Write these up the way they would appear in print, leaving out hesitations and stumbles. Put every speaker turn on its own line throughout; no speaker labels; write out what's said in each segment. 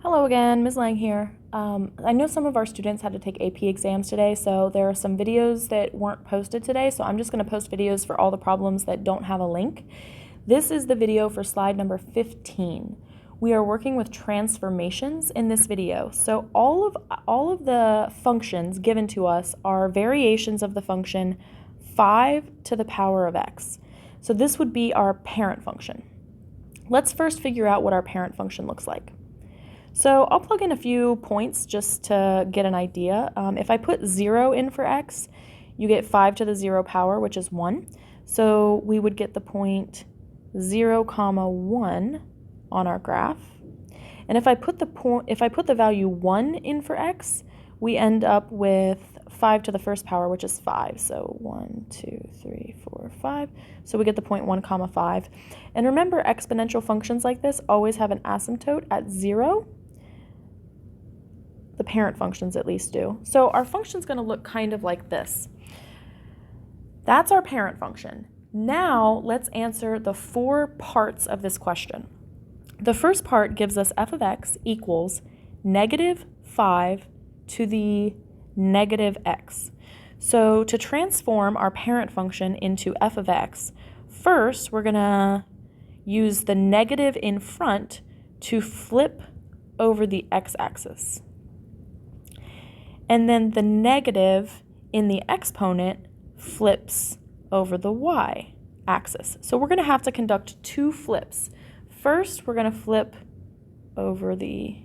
Hello again, Ms. Lang here. I know some of our students had to take AP exams today, so there are some videos that weren't posted today, so I'm just going to post videos for all the problems that don't have a link. This is the video for slide number 15. We are working with transformations in this video. So all of the functions given to us are variations of the function 5 to the power of x. So this would be our parent function. Let's first figure out what our parent function looks like. So I'll plug in a few points just to get an idea. If I put 0 in for x, you get 5 to the 0 power, which is 1. So we would get the point 0, 1 on our graph. And if I put the value 1 in for x, we end up with 5 to the first power, which is 5. So 1, 2, 3, 4, 5. So we get the point 1, 5. And remember, exponential functions like this always have an asymptote at 0. The parent functions at least do. So our function's going to look kind of like this. That's our parent function. Now let's answer the 4 parts of this question. The first part gives us f of x equals negative 5 to the negative x. So to transform our parent function into f of x, first we're going to use the negative in front to flip over the x-axis. And then the negative in the exponent flips over the y-axis. So we're going to have to conduct 2 flips. First, we're going to flip over the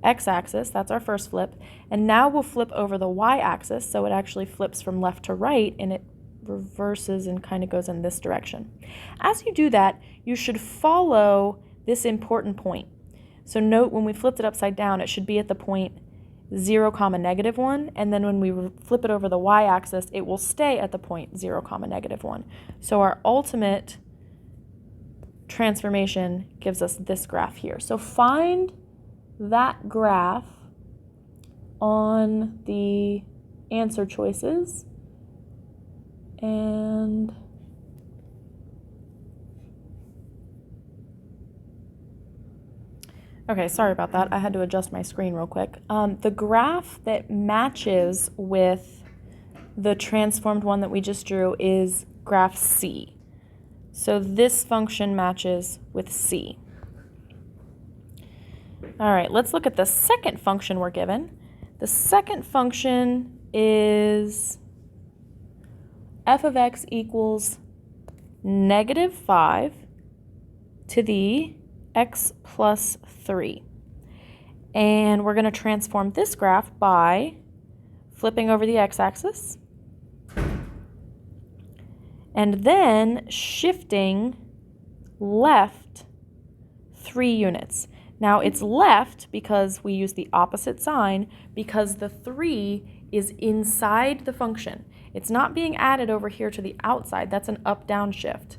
x-axis. That's our first flip. And now we'll flip over the y-axis, so it actually flips from left to right, and it reverses and kind of goes in this direction. As you do that, you should follow this important point. So note when we flipped it upside down, it should be at the point 0, negative 1, and then when we flip it over the y-axis, it will stay at the point 0, negative 1. So our ultimate transformation gives us this graph here. So find that graph on the answer choices, and okay, sorry about that. I had to adjust my screen real quick. The graph that matches with the transformed one that we just drew is graph C. So this function matches with C. All right, let's look at the second function we're given. The second function is f of x equals negative 5 to the x plus 3. And we're going to transform this graph by flipping over the x-axis and then shifting left 3 units. Now it's left because we use the opposite sign because the 3 is inside the function. It's not being added over here to the outside. That's an up-down shift.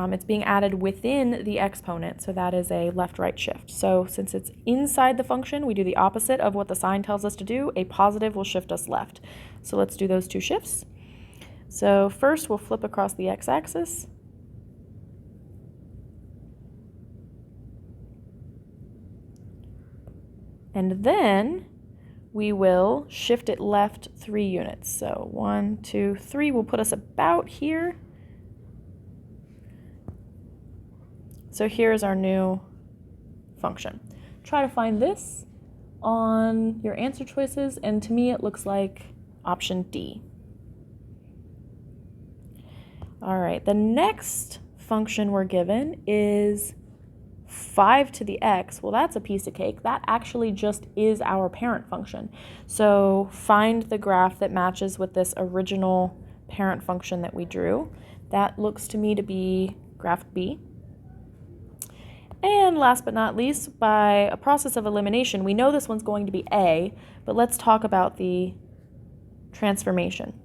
It's being added within the exponent, so that is a left-right shift. So since it's inside the function, we do the opposite of what the sign tells us to do. A positive will shift us left. So let's do those 2 shifts. So first we'll flip across the x-axis. And then we will shift it left 3 units. So 1, 2, 3 will put us about here. So here's our new function. Try to find this on your answer choices, and to me it looks like option D. All right, the next function we're given is 5 to the x. Well, that's a piece of cake. That actually just is our parent function. So find the graph that matches with this original parent function that we drew. That looks to me to be graph B. And last but not least, by a process of elimination, we know this one's going to be A, but let's talk about the transformation.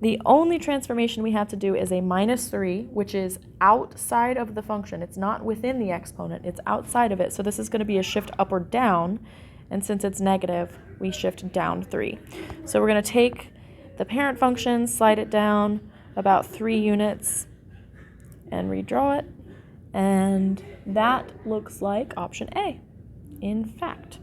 The only transformation we have to do is a -3, which is outside of the function. It's not within the exponent, it's outside of it. So this is going to be a shift up or down, and since it's negative, we shift down 3. So we're going to take the parent function, slide it down about 3 units, and redraw it. And that looks like option A. in fact.